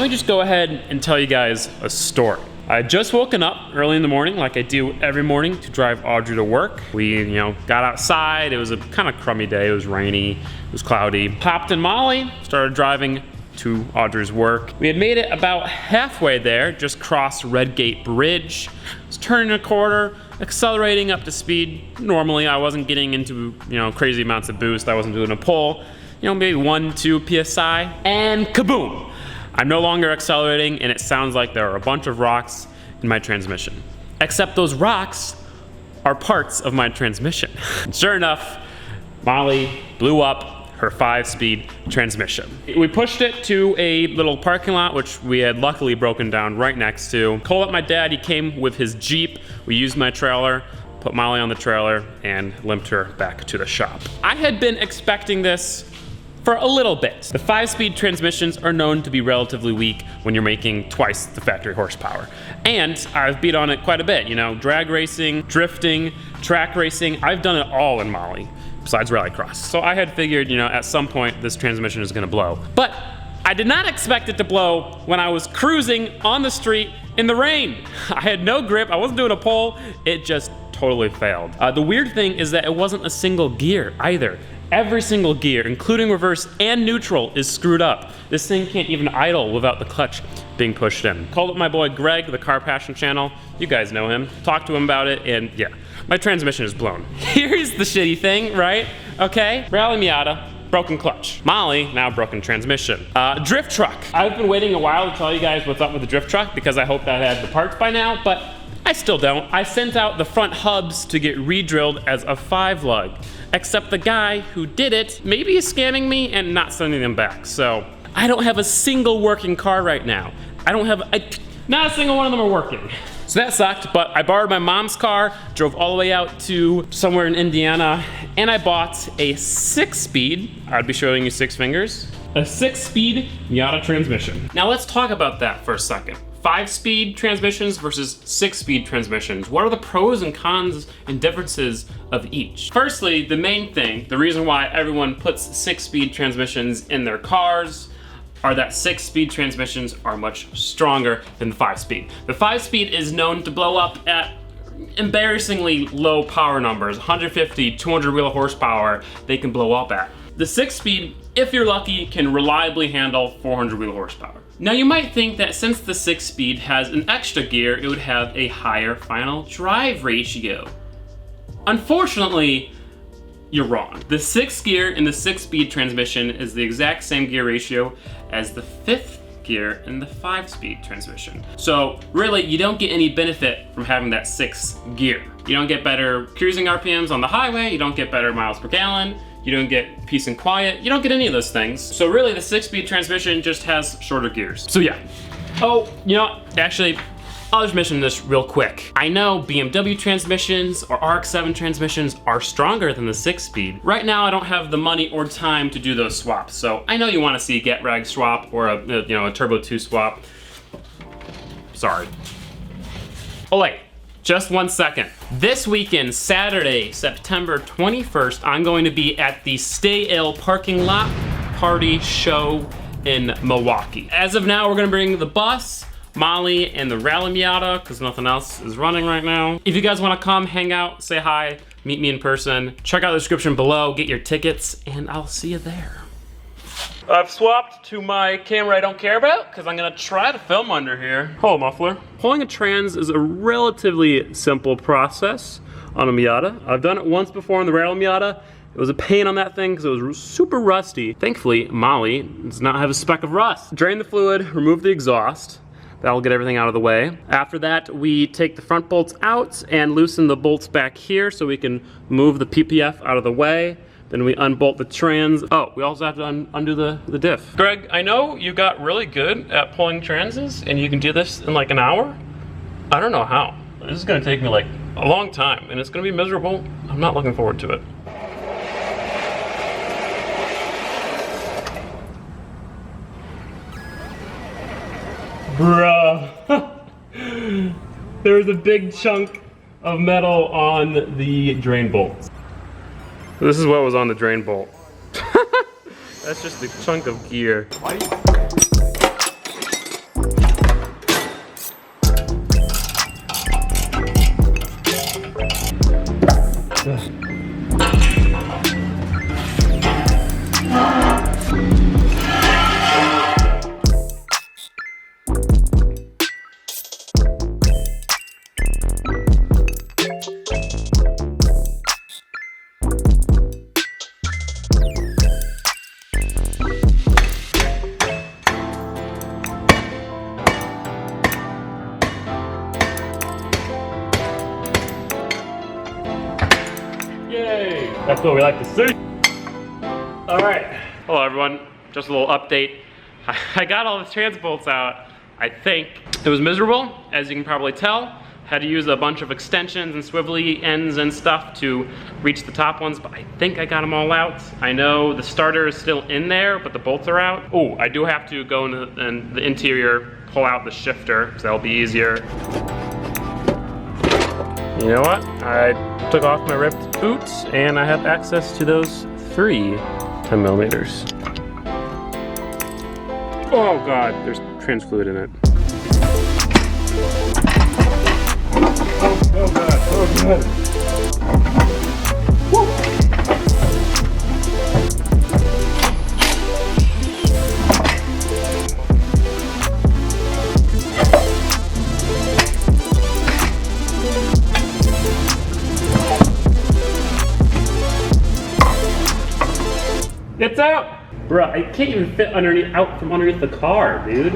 me just go ahead and tell you guys a story. I had just woken up early in the morning, like I do every morning, to drive Audrey to work. We, got outside. It was a kind of crummy day. It was rainy, it was cloudy. Hopped in Molly, started driving to Audrey's work. We had made it about halfway there, just crossed Redgate Bridge. Was turning a corner, accelerating up to speed. Normally, I wasn't getting into, crazy amounts of boost. I wasn't doing a pull, maybe 1-2 PSI, and kaboom! I'm no longer accelerating, and it sounds like there are a bunch of rocks in my transmission. Except those rocks are parts of my transmission. Sure enough, Molly blew up her 5-speed transmission. We pushed it to a little parking lot, which we had luckily broken down right next to. Called up my dad, he came with his Jeep. We used my trailer, put Molly on the trailer, and limped her back to the shop. I had been expecting this for a little bit. The 5-speed transmissions are known to be relatively weak when you're making twice the factory horsepower. And I've beat on it quite a bit, drag racing, drifting, track racing. I've done it all in Molly, besides rallycross. So I had figured, at some point this transmission is gonna blow. But I did not expect it to blow when I was cruising on the street in the rain. I had no grip, I wasn't doing a pull, it just totally failed. The weird thing is that it wasn't a single gear either. Every single gear, including reverse and neutral, is screwed up. This thing can't even idle without the clutch being pushed in. Called up my boy Greg, the Car Passion channel. You guys know him. Talked to him about it, and yeah, my transmission is blown. Here's the shitty thing, right? Okay, Rally Miata, broken clutch. Molly, now broken transmission. Drift truck. I've been waiting a while to tell you guys what's up with the drift truck because I hoped I had the parts by now, but I still don't. I sent out the front hubs to get re-drilled as a 5-lug. Except the guy who did it maybe is scamming me and not sending them back. So I don't have a single working car right now. Not a single one of them are working. So that sucked, but I borrowed my mom's car, drove all the way out to somewhere in Indiana, and I bought a 6-speed, I'd be showing you 6 fingers, a 6-speed Miata transmission. Now let's talk about that for a second. 5-speed transmissions versus 6-speed transmissions. What are the pros and cons and differences of each? Firstly, the main thing, the reason why everyone puts 6-speed transmissions in their cars are that 6-speed transmissions are much stronger than the 5-speed. The 5-speed is known to blow up at embarrassingly low power numbers, 150, 200 wheel horsepower they can blow up at. The 6-speed, if you're lucky, can reliably handle 400 wheel horsepower. Now you might think that since the 6-speed has an extra gear, it would have a higher final drive ratio. Unfortunately, you're wrong. The 6th gear in the 6-speed transmission is the exact same gear ratio as the 5th gear in the 5-speed transmission. So really, you don't get any benefit from having that 6th gear. You don't get better cruising RPMs on the highway, you don't get better miles per gallon, you don't get peace and quiet, you don't get any of those things. So really, the 6-speed transmission just has shorter gears. So yeah. Oh, actually, I'll just mention this real quick. I know BMW transmissions or RX-7 transmissions are stronger than the 6-speed. Right now, I don't have the money or time to do those swaps. So I know you want to see a Get Rag swap or a Turbo 2 swap. Sorry. Oh wait. Just 1 second. This weekend, Saturday, September 21st, I'm going to be at the Stay Ill parking lot party show in Milwaukee. As of now, we're gonna bring the bus, Molly, and the Rally Miata, because nothing else is running right now. If you guys wanna come, hang out, say hi, meet me in person, check out the description below, get your tickets, and I'll see you there. I've swapped to my camera I don't care about because I'm gonna try to film under here. Hello, muffler. Pulling a trans is a relatively simple process on a Miata. I've done it once before on the Rally Miata. It was a pain on that thing because it was super rusty. Thankfully, Molly does not have a speck of rust. Drain the fluid, remove the exhaust. That'll get everything out of the way. After that, we take the front bolts out and loosen the bolts back here so we can move the PPF out of the way. Then we unbolt the trans. Oh, we also have to undo the diff. Greg, I know you got really good at pulling transes and you can do this in like an hour. I don't know how. This is gonna take me like a long time and it's gonna be miserable. I'm not looking forward to it. Bruh. There was a big chunk of metal on the drain bolts. This is what was on the drain bolt. That's just a chunk of gear. Yay! That's what we like to see. All right. Hello everyone. Just a little update. I got all the trans bolts out. I think it was miserable, as you can probably tell. Had to use a bunch of extensions and swivelly ends and stuff to reach the top ones, but I think I got them all out. I know the starter is still in there, but the bolts are out. Oh, I do have to go in the interior, pull out the shifter, so that'll be easier. You know what? I took off my ripped boots and I have access to those 3 10mm. Oh God, there's trans fluid in it. Oh God, oh God. Woo. It's out! Bruh, I can't even fit out from underneath the car, dude.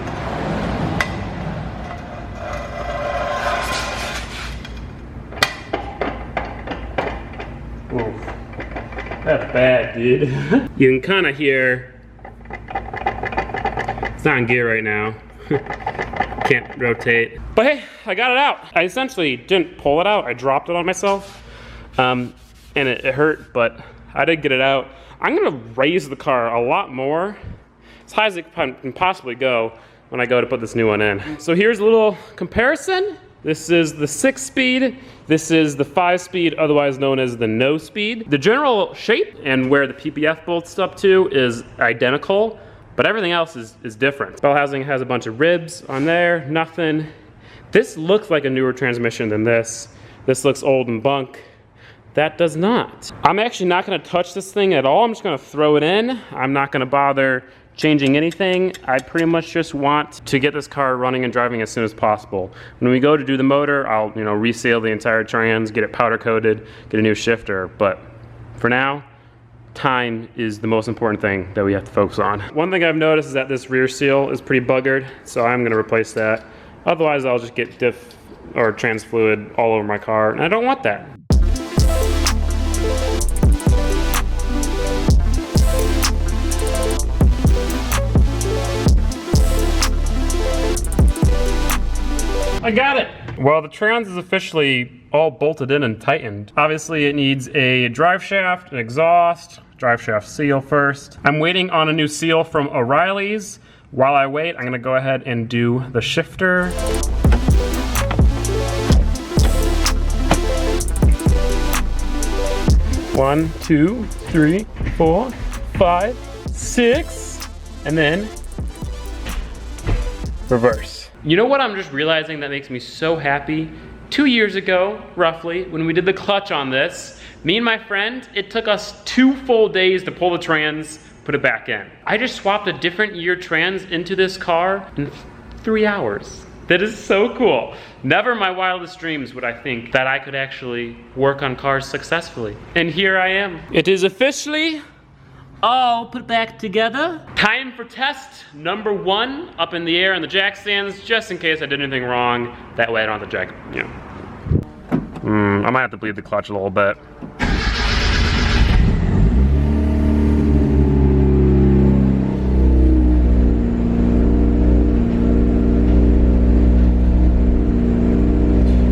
Oof. That's bad, dude. You can kind of hear, it's not in gear right now. Can't rotate. But hey, I got it out. I essentially didn't pull it out, I dropped it on myself. And it hurt, but I did get it out. I'm gonna raise the car a lot more, as high as it can possibly go when I go to put this new one in. So here's a little comparison. This is the 6-speed, this is the 5-speed, otherwise known as the no speed. The general shape and where the PPF bolts up to is identical, but everything else is different. Bell housing has a bunch of ribs on there, nothing. This looks like a newer transmission than this. This looks old and bunk. That does not. I'm actually not gonna touch this thing at all. I'm just gonna throw it in. I'm not gonna bother changing anything. I pretty much just want to get this car running and driving as soon as possible. When we go to do the motor, I'll reseal the entire trans, get it powder coated, get a new shifter. But for now, time is the most important thing that we have to focus on. One thing I've noticed is that this rear seal is pretty buggered, so I'm gonna replace that. Otherwise, I'll just get diff or trans fluid all over my car, and I don't want that. I got it! Well, the trans is officially all bolted in and tightened. Obviously it needs a drive shaft, an exhaust, drive shaft seal first. I'm waiting on a new seal from O'Reilly's. While I wait, I'm gonna go ahead and do the shifter. One, two, three, 4, 5, 6, and then reverse. You know what I'm just realizing that makes me so happy? 2 years ago, roughly, when we did the clutch on this, me and my friend, it took us 2 full days to pull the trans, put it back in. I just swapped a different year trans into this car in 3 hours. That is so cool. Never in my wildest dreams would I think that I could actually work on cars successfully. And here I am. It is officially all put back together. Time for test number 1 up in the air on the jack stands, just in case I did anything wrong. That way I don't have to jack, I might have to bleed the clutch a little bit.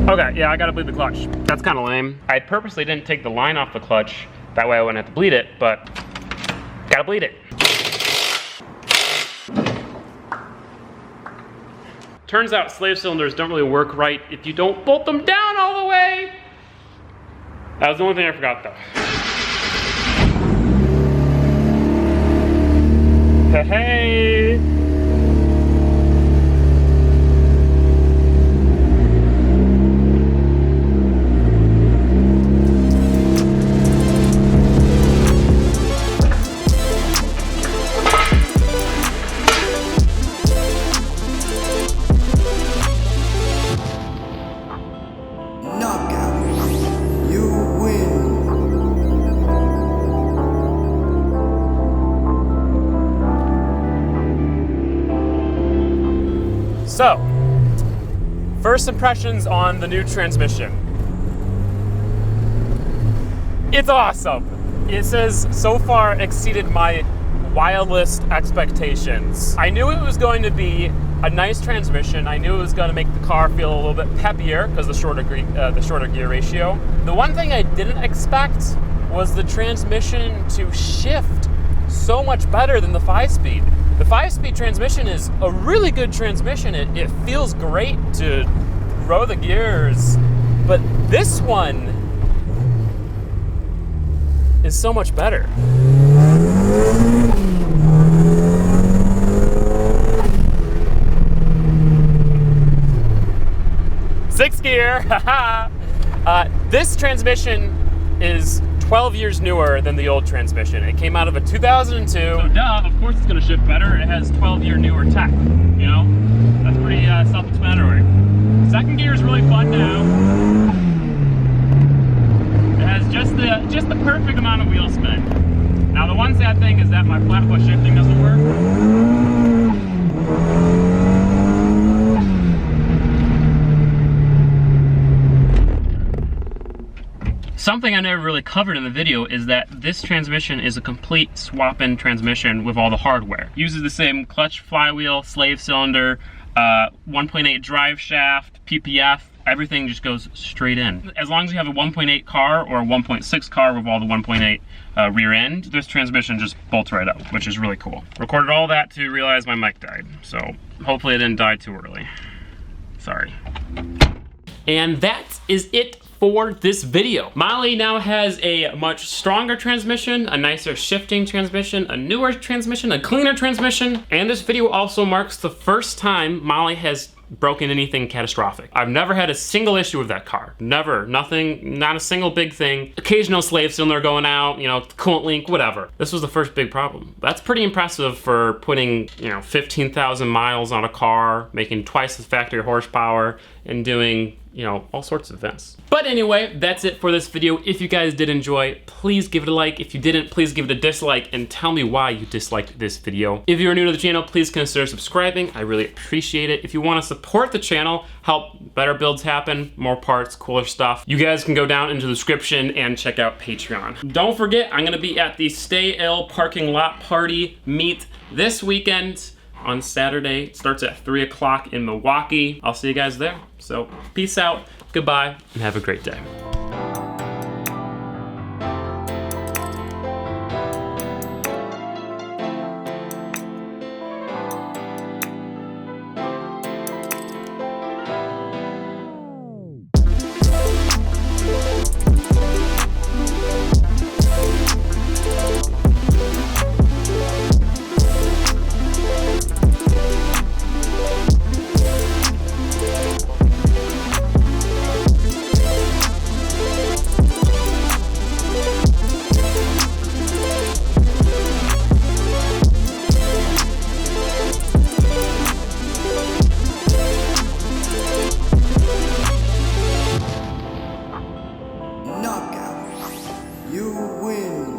Okay, yeah, I gotta bleed the clutch. That's kind of lame. I purposely didn't take the line off the clutch. That way I wouldn't have to bleed it, but gotta bleed it. Turns out slave cylinders don't really work right if you don't bolt them down all the way. That was the only thing I forgot though. Hey. So, first impressions on the new transmission. It's awesome. It says so far exceeded my wildest expectations. I knew it was going to be a nice transmission. I knew it was going to make the car feel a little bit peppier because the shorter gear ratio. The one thing I didn't expect was the transmission to shift so much better than the 5-speed. The 5-speed transmission is a really good transmission. It feels great to row the gears, but this one is so much better. Sixth gear, this transmission is 12 years newer than the old transmission. It came out of a 2002. So duh, of course it's gonna shift better. It has 12-year newer tech, you know? That's pretty self-explanatory. Second gear is really fun now. It has just the perfect amount of wheel spin. Now the one sad thing is that my flat foot shifting doesn't work. Something I never really covered in the video is that this transmission is a complete swap-in transmission with all the hardware. Uses the same clutch, flywheel, slave cylinder, 1.8 drive shaft, PPF, everything just goes straight in. As long as you have a 1.8 car or a 1.6 car with all the 1.8 rear end, this transmission just bolts right up, which is really cool. Recorded all that to realize my mic died, so hopefully it didn't die too early. Sorry. And that is it for this video. Molly now has a much stronger transmission, a nicer shifting transmission, a newer transmission, a cleaner transmission, and this video also marks the first time Molly has broken anything catastrophic. I've never had a single issue with that car. Never, nothing, not a single big thing. Occasional slave cylinder going out, you know, coolant leak, whatever. This was the first big problem. That's pretty impressive for putting, you know, 15,000 miles on a car, making twice the factory horsepower, and doing, you know, all sorts of events. But anyway, that's it for this video. If you guys did enjoy, please give it a like. If you didn't, please give it a dislike and tell me why you disliked this video. If you're new to the channel, please consider subscribing. I really appreciate it. If you want to support the channel, help better builds happen, more parts, cooler stuff, you guys can go down into the description and check out Patreon. Don't forget, I'm gonna be at the Stay Ill parking lot party meet this weekend on Saturday. It starts at 3 o'clock in Milwaukee. I'll see you guys there. So peace out, goodbye, and have a great day. You win.